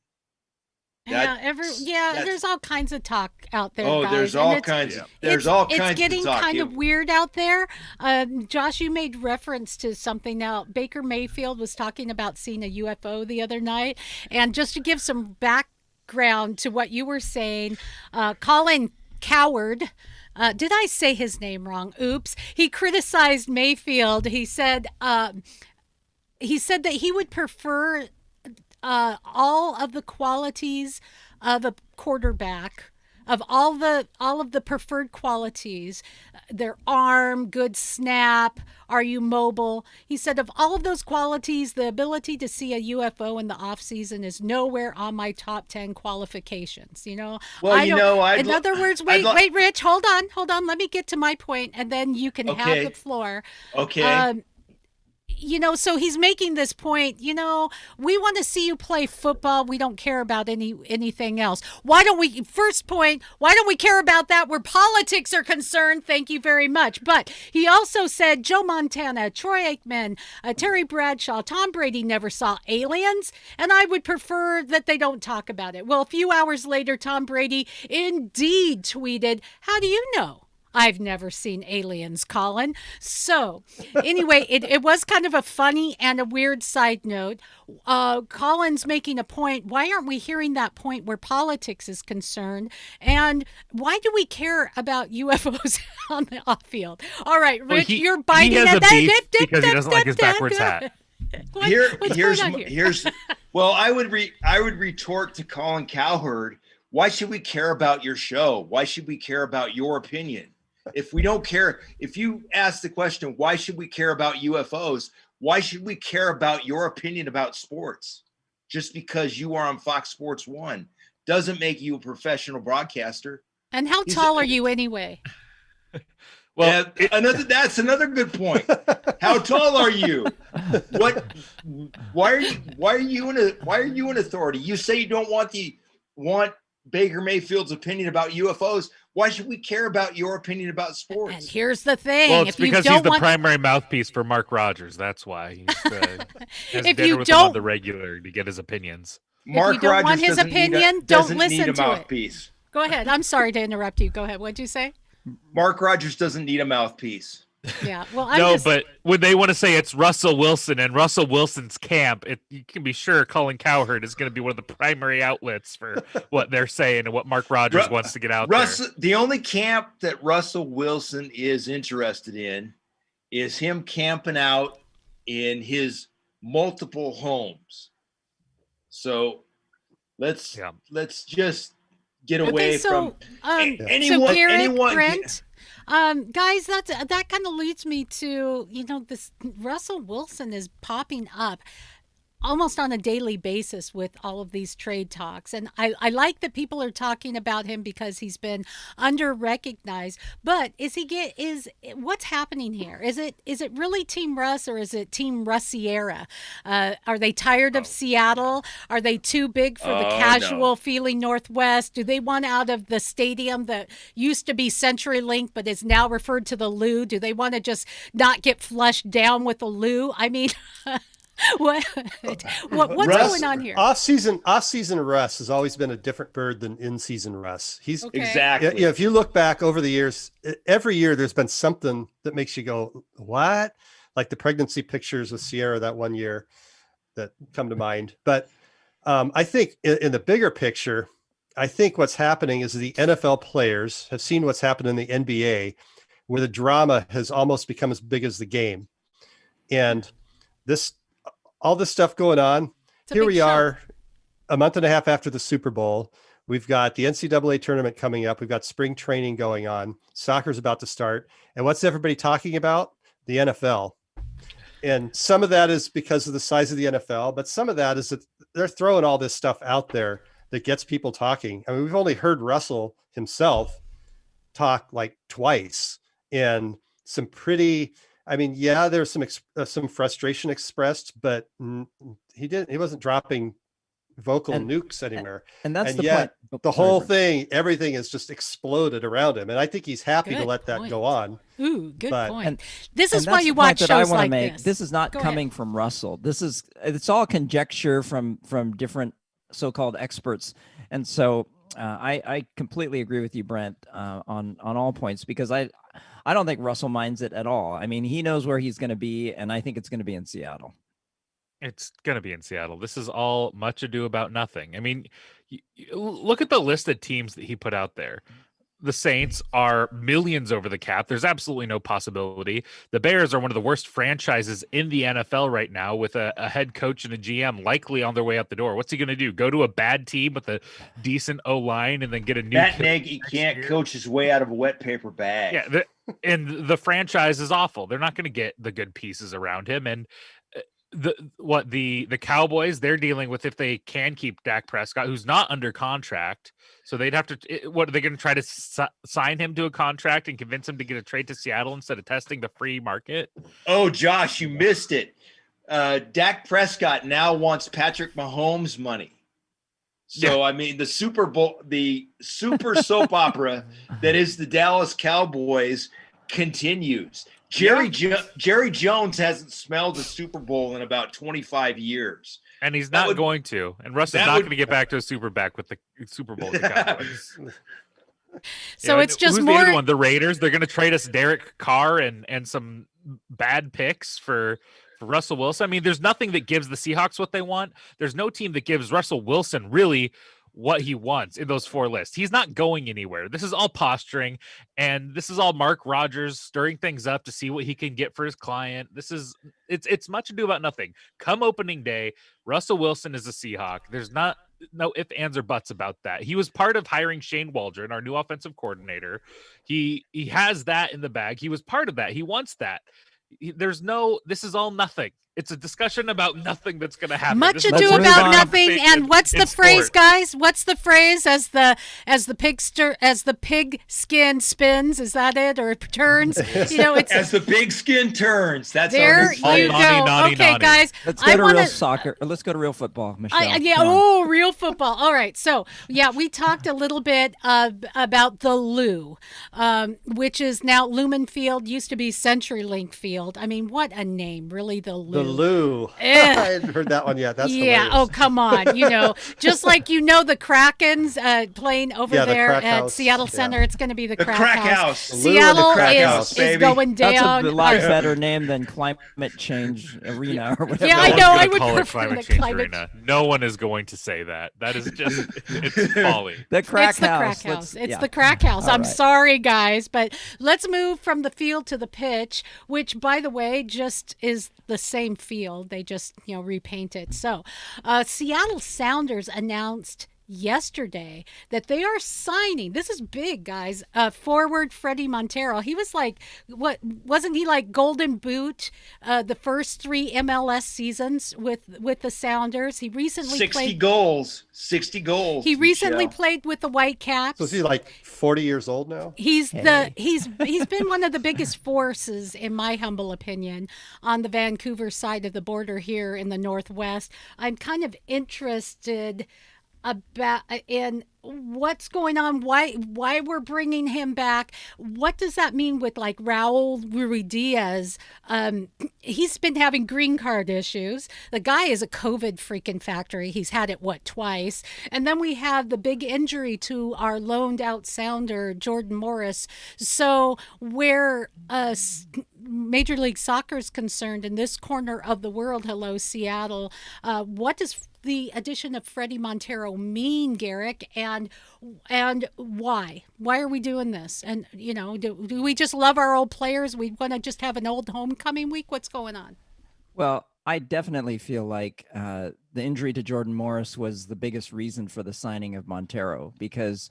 There's all kinds of talk out there. Oh, guys. there's all kinds of It's getting kind of weird out there. Josh, you made reference to something now. Baker Mayfield was talking about seeing a UFO the other night, and just to give some background to what you were saying, Colin Cowherd. Did I say his name wrong? Oops. He criticized Mayfield. He said that he would prefer all of the qualities of a quarterback, of all of the preferred qualities, their arm, good snap, are you mobile? He said of all of those qualities, the ability to see a UFO in the off season is nowhere on my top 10 qualifications. In other words, wait, Rich, hold on. Let me get to my point, and then you can have the floor. Okay. So he's making this point, we want to see you play football. We don't care about anything else. Why don't we care about that where politics are concerned? Thank you very much. But he also said Joe Montana, Troy Aikman, Terry Bradshaw, Tom Brady never saw aliens, and I would prefer that they don't talk about it. Well, a few hours later, Tom Brady indeed tweeted, "How do you know? I've never seen aliens, Colin." So anyway, it was kind of a funny and a weird side note. Colin's making a point. Why aren't we hearing that point where politics is concerned? And why do we care about UFOs on the off field? All right, Rich, you're biting at that. Because he doesn't like his backwards hat. Well, I would retort to Colin Cowherd. Why should we care about your show? Why should we care about your opinion? If we don't care, if you ask the question, why should we care about UFOs? Why should we care about your opinion about sports? Just because you are on Fox Sports 1 doesn't make you a professional broadcaster. And how tall are you anyway? Well, that's another good point. How tall are you? Why are you an authority? You say you don't want Baker Mayfield's opinion about UFOs. Why should we care about your opinion about sports? And here's the thing. Well, it's because he's the primary mouthpiece for Mark Rogers. That's why he's has dinner with him on the regular to get his opinions. If you don't want his opinion, don't listen to it. Go ahead. I'm sorry to interrupt you. Go ahead. What'd you say? Mark Rogers doesn't need a mouthpiece. Yeah. Well, but when they want to say it's Russell Wilson and Russell Wilson's camp, you can be sure Colin Cowherd is going to be one of the primary outlets for what they're saying and what Mark Rogers wants to get out there. The only camp that Russell Wilson is interested in is him camping out in his multiple homes. So let's just get away from anyone. So Garrett, Brent, Guys, that kind of leads me to, this Russell Wilson is popping up almost on a daily basis with all of these trade talks. And I like that people are talking about him because he's been under recognized. But what's happening here? Is it really Team Russ or is it Team Russiera? Are they tired of Seattle? Are they too big for the casual feeling Northwest? Do they want out of the stadium that used to be CenturyLink but is now referred to the Lou? Do they want to just not get flushed down with the Lou? I mean, what's going on here? Off-season Russ has always been a different bird than in-season Russ. He's Exactly. If you look back over the years, every year there's been something that makes you go, "What?" Like the pregnancy pictures with Sierra that one year that come to mind. But I think in the bigger picture, I think what's happening is the NFL players have seen what's happened in the NBA, where the drama has almost become as big as the game, and all this stuff going on. Here we are a month and a half after the Super Bowl. We've got the NCAA tournament coming up. We've got spring training going on. Soccer's about to start. And what's everybody talking about? The NFL. And some of that is because of the size of the NFL, but some of that is that they're throwing all this stuff out there that gets people talking. I mean, we've only heard Russell himself talk like twice, and some pretty, there's some frustration expressed, but he wasn't dropping vocal nukes anywhere. And that's and the yet, point. The whole thing, everything has just exploded around him. And I think he's happy to let that go on. Ooh, good point. And this is why you watch shows like this. This is not coming from Russell. It's all conjecture from different so-called experts. And so I completely agree with you, Brent, on all points, because I don't think Russell minds it at all. I mean, he knows where he's going to be, and I think it's going to be in Seattle. It's going to be in Seattle. This is all much ado about nothing. I mean, look at the list of teams that he put out there. The Saints are millions over the cap. There's absolutely no possibility. The Bears are one of the worst franchises in the NFL right now, with a head coach and a GM likely on their way out the door. What's he going to do? Go to a bad team with a decent O-line and then get a new Matt Nagy can't coach his way out of a wet paper bag. Yeah, and the franchise is awful. They're not going to get the good pieces around him. And the Cowboys, they're dealing with, if they can keep Dak Prescott, who's not under contract, so they'd have to, what are they going to try to sign him to a contract and convince him to get a trade to Seattle instead of testing the free market? Oh, Josh, you missed it. Dak Prescott now wants Patrick Mahomes' money. So, I mean, the Super Bowl, the super soap opera that is the Dallas Cowboys continues. Jerry Jones hasn't smelled a Super Bowl in about 25 years. And he's not going to. And Russ is not going to get back to a Super Bowl with the Super Bowl with the Cowboys. So it's just who's more. The other one? The Raiders. They're going to trade us Derek Carr and some bad picks for Russell Wilson. I mean, there's nothing that gives the Seahawks what they want. There's no team that gives Russell Wilson really what he wants in those four lists. He's not going anywhere. This is all posturing, and this is all Mark Rodgers stirring things up to see what he can get for his client. It's much ado about nothing. Come opening day, Russell Wilson is a Seahawk. There's no ifs, ands, or buts about that. He was part of hiring Shane Waldron, our new offensive coordinator. He has that in the bag. He was part of that. He wants that. This is all nothing. It's a discussion about nothing that's going to happen. Much ado about nothing. And what's the phrase, guys? What's the phrase as the pig skin spins? Is that it, or it turns? It's as the pig skin turns. That's there you go. Okay, guys. Let's go to real soccer. Or let's go to real football, Michelle. Real football. All right. So we talked a little bit about the Lou, which is now Lumen Field. Used to be CenturyLink Field. I mean, what a name, really, the Lou. Lou. I hadn't heard that one yet. That's hilarious. Oh, come on. Just like the Krakens playing over there at Seattle Center, it's going to be the Crack House. Seattle is going down. That's a lot better name than Climate Change Arena or whatever. Yeah, I know. I would call it prefer Climate the Change Climate Arena. No one is going to say that. That is just it's folly. The Crack It's the House. Crack House. It's the Crack House. I'm sorry, guys, but let's move from the field to the pitch, which, by the way, just is the same field. They just repaint it. So Seattle Sounders announced yesterday that they are signing. This is big, guys. Forward Freddie Montero. He was like, what wasn't he like Golden Boot the first 3 MLS seasons with the Sounders? He recently 60 played goals. 60 goals. He recently Michelle. played with the Whitecaps. So is he like 40 years old now? He's been one of the biggest forces, in my humble opinion, on the Vancouver side of the border here in the Northwest. I'm kind of interested about in what's going on, why we're bringing him back. What does that mean with like Raul Ruidiaz? He's been having green card issues. The guy is a COVID freaking factory. He's had it twice. And then we have the big injury to our loaned out sounder Jordan Morris. So where Major League Soccer is concerned in this corner of the world, hello Seattle, what does the addition of Freddie Montero mean, Garrick, and why are we doing this? And do we just love our old players? We want to just have an old homecoming week? What's going on? Well, I definitely feel like the injury to Jordan Morris was the biggest reason for the signing of Montero, because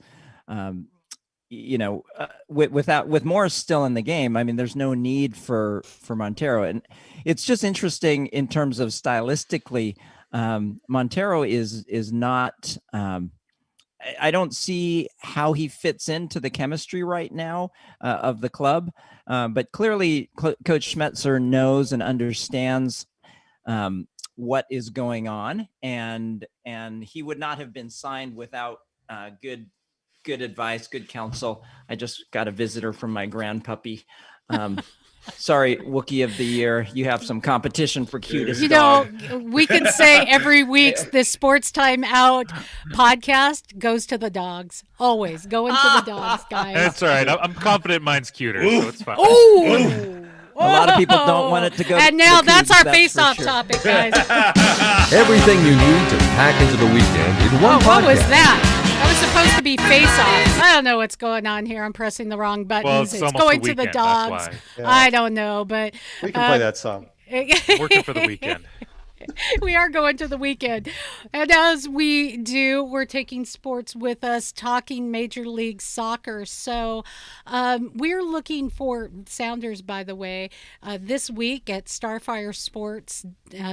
with Morris still in the game, I mean, there's no need for Montero. And it's just interesting in terms of stylistically. Montero is not, I don't see how he fits into the chemistry right now of the club. But clearly Coach Schmetzer knows and understands what is going on, and he would not have been signed without good advice, good counsel. I just got a visitor from my grandpuppy. Sorry, Wookiee of the Year. You have some competition for cutest dog. We can say every week this Sports Time Out podcast goes to the dogs. Always going to the dogs, guys. That's all right. I'm confident mine's cuter, so it's fine. Oh! A lot of people don't want it to go. And now that's our for face-off sure. topic, guys. Everything you need to pack into the weekend in one podcast. What was that? That was supposed to be face-off. I don't know what's going on here. I'm pressing the wrong buttons. Well, it's almost going the to the weekend, dogs. that's why. Yeah. I don't know, but We can play that song. Working for the weekend. We are going to the weekend. And as we do, we're taking sports with us, talking Major League Soccer. So we're looking for Sounders, by the way, this week at Starfire Sports,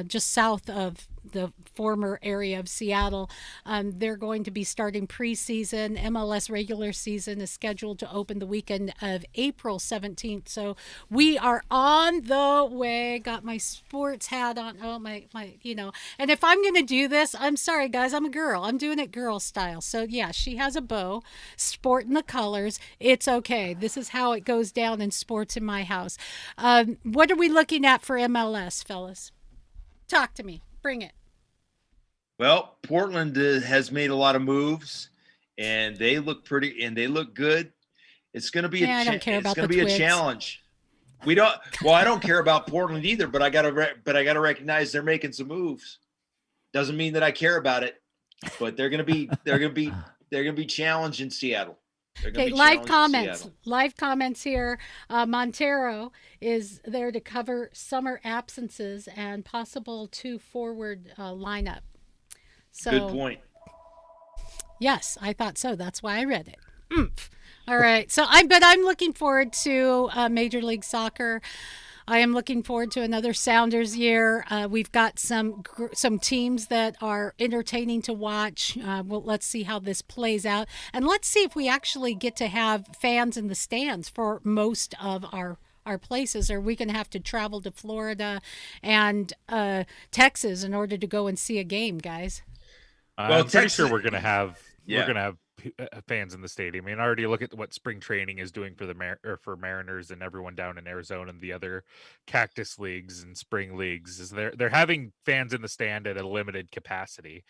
just south of the former area of Seattle. They're going to be starting preseason. MLS regular season is scheduled to open the weekend of April 17th. So we are on the way. Got my sports hat on. Oh, my, and if I'm going to do this, I'm sorry, guys, I'm a girl. I'm doing it girl style. So yeah, she has a bow, sporting the colors. It's okay. This is how it goes down in sports in my house. What are we looking at for MLS, fellas? Talk to me. Bring it. Well, Portland has made a lot of moves, and they look pretty, and they look good. It's going to be I don't care about the a Twigs. challenge. We don't. Well, I don't care about Portland either, but I got to recognize they're making some moves. Doesn't mean that I care about it, but they're going to be challenged in Seattle. Okay, live comments here. Montero is there to cover summer absences and possible 2 forward lineup. So, good point. Yes, I thought so. That's why I read it. All right. So I'm looking forward to Major League Soccer. I am looking forward to another Sounders year. We've got some teams that are entertaining to watch. Well, let's see how this plays out. And let's see if we actually get to have fans in the stands for most of our places. Are we going to have to travel to Florida and Texas in order to go and see a game, guys? I'm pretty sure we're going to have fans in the stadium. I mean, already look at what spring training is doing for for Mariners and everyone down in Arizona and the other cactus leagues and spring leagues. Is they're having fans in the stand at a limited capacity,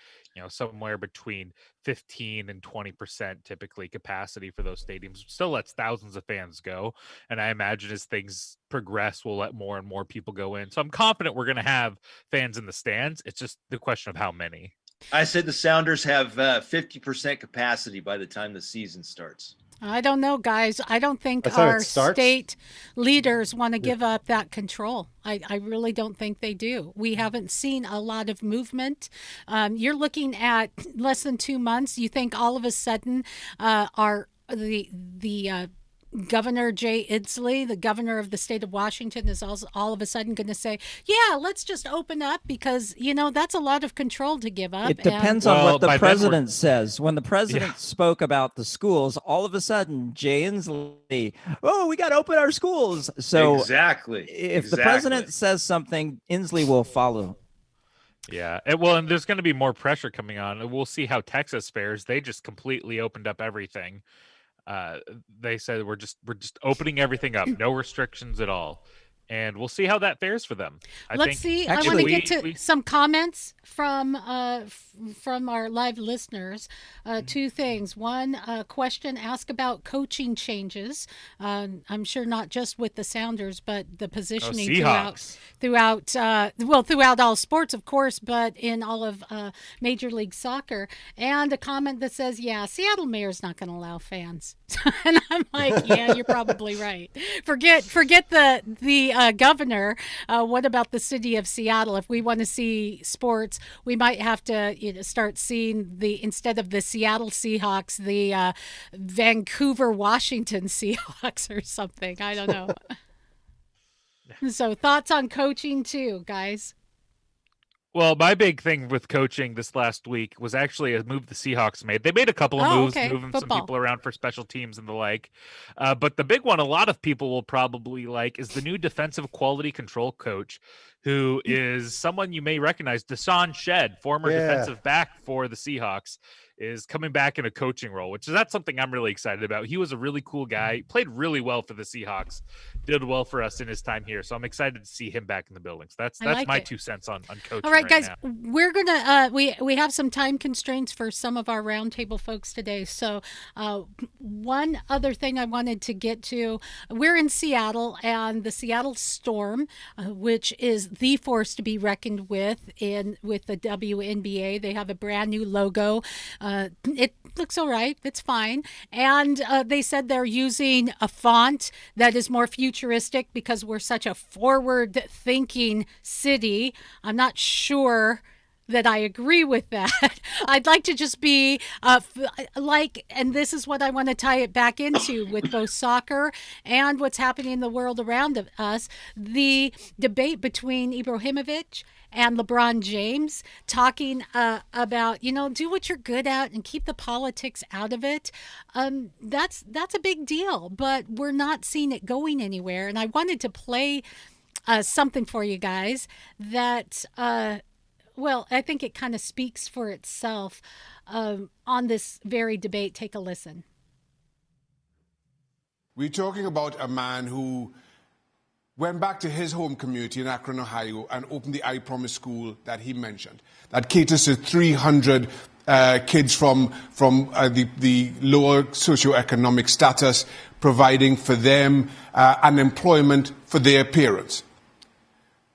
somewhere between 15 and 20% typically capacity for those stadiums. Still lets thousands of fans go, and I imagine as things progress, we'll let more and more people go in. So I'm confident we're going to have fans in the stands. It's just the question of how many. I said the Sounders have 50% capacity by the time the season starts. I don't know, guys. I don't think That's how it our starts? state leaders want to give up that control. I really don't think they do. We haven't seen a lot of movement. You're looking at less than 2 months. You think all of a sudden our the Governor Jay Inslee, the governor of the state of Washington, is also all of a sudden going to say, "Yeah, let's just open up," because that's a lot of control to give up. It depends on what the president says. When the president spoke about the schools, all of a sudden, Jay Inslee, oh, we got to open our schools. So exactly, if the president says something, Inslee will follow. Yeah. And there's going to be more pressure coming on. We'll see how Texas fares. They just completely opened up everything. They said we're just opening everything up, no restrictions at all, and we'll see how that fares for them. Let's see. I want to get to some comments from our live listeners. Two things. One, question asked about coaching changes. I'm sure not just with the Sounders, but the positioning throughout all sports, of course, but in all of Major League Soccer. And a comment that says, "Yeah, Seattle Mayor's not going to allow fans." And I'm like, "Yeah, you're probably right. Forget the governor. What about the city of Seattle? If we want to see sports, we might have to start seeing instead of the Seattle Seahawks, the Vancouver, Washington Seahawks or something. I don't know." So thoughts on coaching too, guys? Well, my big thing with coaching this last week was actually a move the Seahawks made. They made a couple of moves, moving some people around for special teams and the like. But the big one a lot of people will probably like is the new defensive quality control coach, who is someone you may recognize. Deshaun Shedd, former defensive back for the Seahawks, is coming back in a coaching role, that's something I'm really excited about. He was a really cool guy, played really well for the Seahawks, did well for us in his time here. So I'm excited to see him back in the building. So that's my 2 cents on coaching. All right, guys, we're gonna we have some time constraints for some of our roundtable folks today. So one other thing I wanted to get to, we're in Seattle, and the Seattle Storm, which is the force to be reckoned with with the WNBA. They have a brand new logo. It looks all right. It's fine. And they said they're using a font that is more futuristic because we're such a forward-thinking city. I'm not sure that I agree with that. I'd like to just be and this is what I want to tie it back into with both soccer and what's happening in the world around us. The debate between Ibrahimovic and LeBron James, talking about, do what you're good at and keep the politics out of it. That's a big deal, but we're not seeing it going anywhere. And I wanted to play something for you guys that, I think it kind of speaks for itself on this very debate. Take a listen. We're talking about a man who went back to his home community in Akron, Ohio, and opened the I Promise school that he mentioned, that caters to 300 kids from the lower socioeconomic status, providing for them an employment for their parents.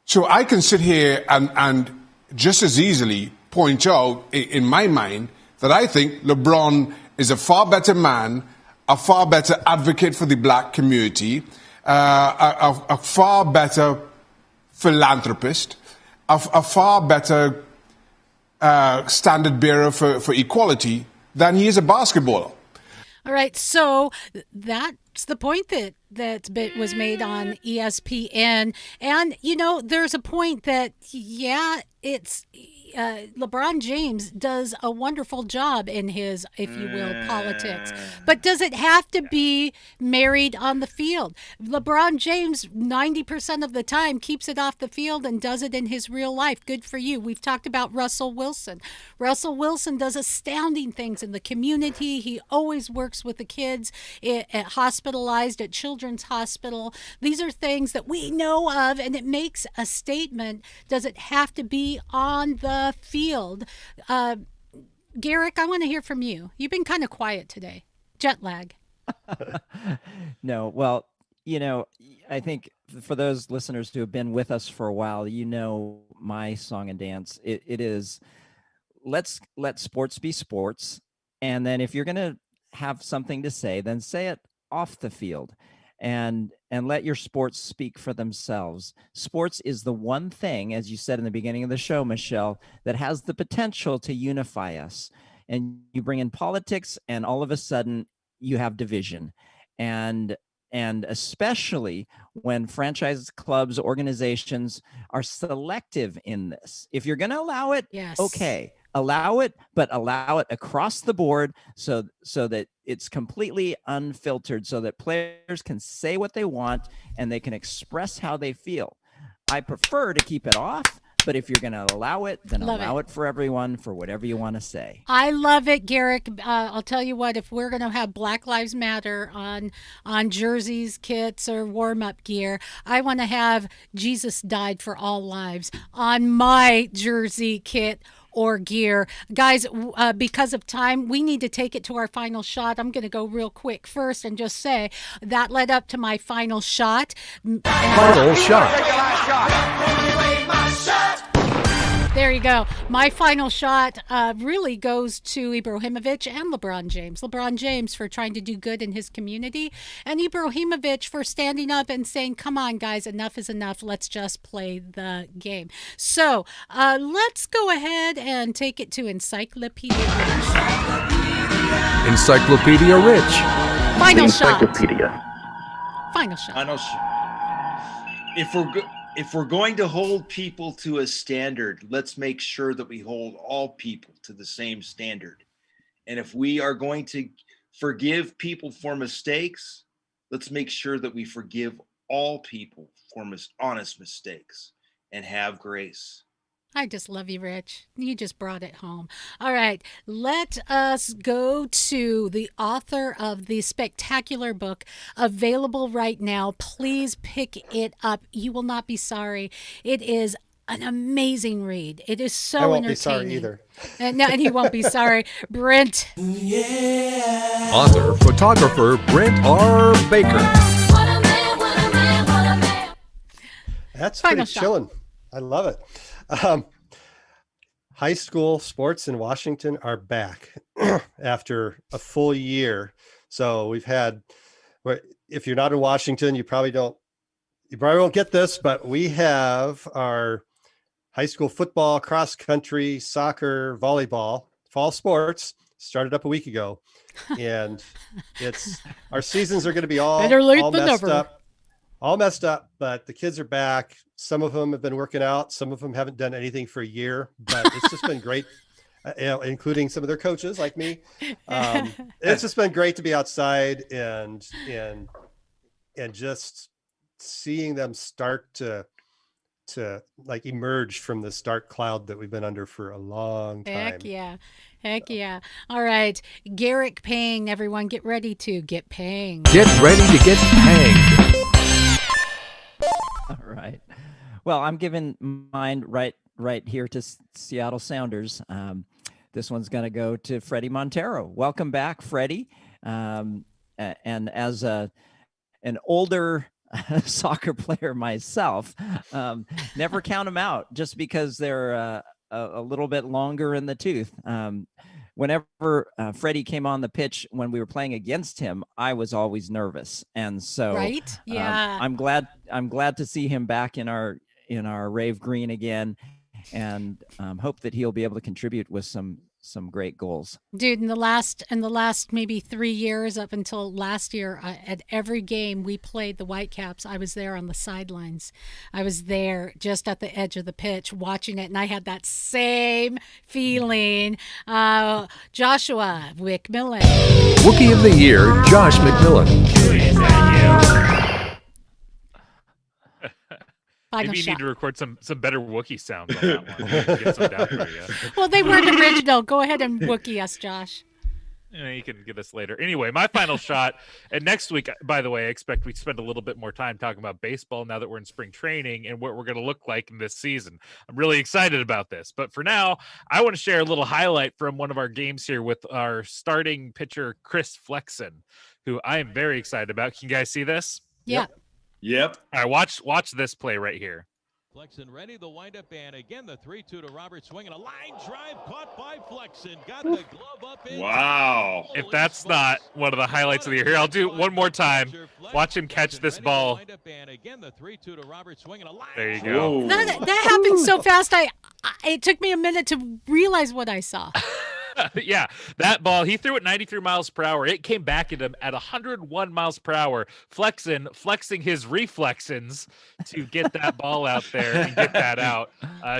So I can sit here and just as easily point out, in my mind, that I think LeBron is a far better man, a far better advocate for the black community, a far better philanthropist, a far better standard bearer for equality than he is a basketballer. All right, so that's the point that was made on ESPN. And, there's a point that, it's LeBron James does a wonderful job in his, if you will, politics. But does it have to be married on the field? LeBron James, 90% of the time, keeps it off the field and does it in his real life. Good for you. We've talked about Russell Wilson. Russell Wilson does astounding things in the community. He always works with the kids hospitalized at Children's Hospital. These are things that we know of, and it makes a statement. Does it have to be on the field? Garrick, I want to hear from you. You've been kind of quiet today. Jet lag. No, well, I think for those listeners who have been with us for a while, my song and dance. It is, let's let sports be sports. And then if you're going to have something to say, then say it off the field, and let your sports speak for themselves. Sports is the one thing, as you said in the beginning of the show, Michelle, that has the potential to unify us. And you bring in politics, and all of a sudden you have division. And especially when franchise clubs, organizations are selective in this. If you're going to allow it, okay, allow it, but allow it across the board so that it's completely unfiltered, so that players can say what they want and they can express how they feel. I prefer to keep it off, but if you're going to allow it, then allow it for everyone, for whatever you want to say. I love it, Garrick. I'll tell you what, if we're going to have Black Lives Matter on jerseys, kits, or warm-up gear, I want to have Jesus died for all lives on my jersey, kit, or gear. Guys, because of time, we need to take it to our final shot. I'm going to go real quick first and just say that led up to my final shot. Final shot. There you go. My final shot really goes to Ibrahimovic and LeBron James. LeBron James for trying to do good in his community, and Ibrahimovic for standing up and saying, come on, guys, enough is enough. Let's just play the game. So let's go ahead and take it to Encyclopedia Rich. Encyclopedia Rich. Final shot. Encyclopedia. Final shot. If we're going to hold people to a standard, let's make sure that we hold all people to the same standard. And if we are going to forgive people for mistakes, let's make sure that we forgive all people for honest mistakes and have grace. I just love you, Rich. You just brought it home. All right, let us go to the author of the spectacular book available right now. Please pick it up. You will not be sorry. It is an amazing read. It is so I won't entertaining. be sorry either. No, and he won't be sorry. Brent. Author, photographer, Brent R. Baker. That's Final pretty shot. chilling. I love it. High school sports in Washington are back after a full year. So we've had, if you're not in Washington, you probably won't get this, but we have our high school football, cross country, soccer, volleyball, fall sports started up a week ago. And our seasons are going to be all messed up, but the kids are back. Some of them have been working out. Some of them haven't done anything for a year, but it's just been great, including some of their coaches like me. It's just been great to be outside and just seeing them start to like emerge from this dark cloud that we've been under for a long time. Heck yeah. All right. Garrick Payne, everyone, get ready to get paying. Get ready to get hanged. All right. Well, I'm giving mine right here to Seattle Sounders. This one's going to go to Freddie Montero. Welcome back, Freddie. And as an older soccer player myself, never count them out just because they're a little bit longer in the tooth. Whenever Freddie came on the pitch when we were playing against him, I was always nervous, and so right, yeah. I'm glad to see him back in our Rave Green again, and hope that he'll be able to contribute with some great goals. Dude, in the last maybe 3 years up until last year, at every game we played the Whitecaps, I was there on the sidelines. I was there just at the edge of the pitch watching it, and I had that same feeling. Joshua McMillan. Wookie of the Year, Josh McMillan. Maybe you need to record some better Wookiee sounds on that one. Get some down for you. Well, they weren't original. Go ahead and Wookiee us, Josh. You can get us later. Anyway, my final shot. And next week, by the way, I expect we spend a little bit more time talking about baseball now that we're in spring training and what we're going to look like in this season. I'm really excited about this. But for now, I want to share a little highlight from one of our games here with our starting pitcher, Chris Flexen, who I am very excited about. Can you guys see this? Yeah. Yep. All right, watch this play right here. Flexen ready, the windup, and again the 3-2 to Robert, swinging a line drive caught by Flexen. Got the glove up in. Wow. If that's not one of the highlights of the year, here, I'll do it one more time. Watch him catch this ball. There you go. That happened so fast. It took me a minute to realize what I saw. Yeah, that ball, he threw it 93 miles per hour. It came back at him at 101 miles per hour. Flexing his reflexins to get that ball out there and get that out.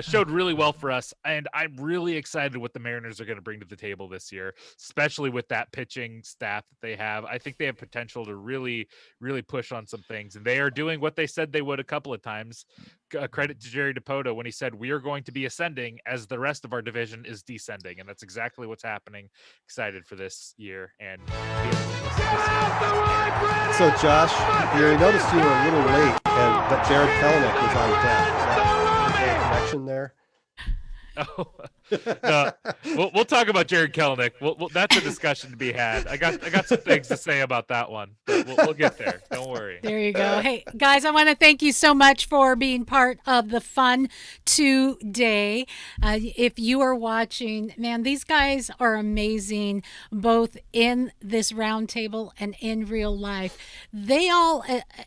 Showed really well for us, and I'm really excited what the Mariners are going to bring to the table this year, especially with that pitching staff that they have. I think they have potential to really, really push on some things, and they are doing what they said they would a couple of times. Credit to Jerry DePoto when he said we are going to be ascending as the rest of our division is descending, and that's exactly what's happening. Excited for this year. And so Josh, you noticed you were a little late, but Jared Kelenic was on deck. Is there a connection there? Oh, no. We'll talk about Jared Kelenic. That's a discussion to be had. I got some things to say about that one, but we'll get there. Don't worry. There you go. Hey, guys, I want to thank you so much for being part of the fun today. If you are watching, man, these guys are amazing, both in this roundtable and in real life. They all,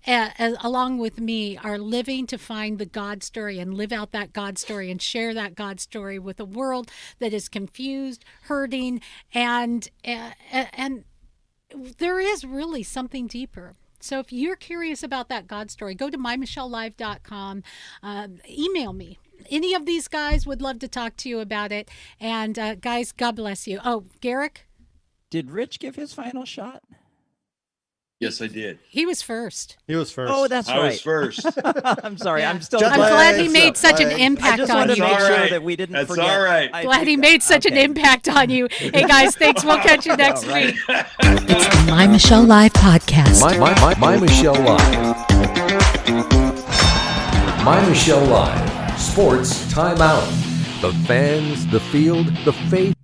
along with me, are living to find the God story and live out that God story and share that God story with a world that is confused, hurting, and there is really something deeper. So if you're curious about that God story, go to MyMichelleLive.com. Email me. Any of these guys would love to talk to you about it. And guys, God bless you. Oh, Garrick? Did Rich give his final shot? Yes, I did. He was first. Oh, that's right. I was first. I'm sorry. Yeah. I'm still. I'm glad he made such an impact I just on wanted you. to make sure that we didn't That's forget. all right. Glad he made such an impact on you. Hey, guys, thanks. We'll catch you next week. It's the My Michelle Live podcast. My Michelle Live. My Michelle Live. Sports Timeout. The fans, the field, the faith.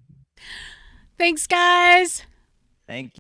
Thanks, guys. Thank you.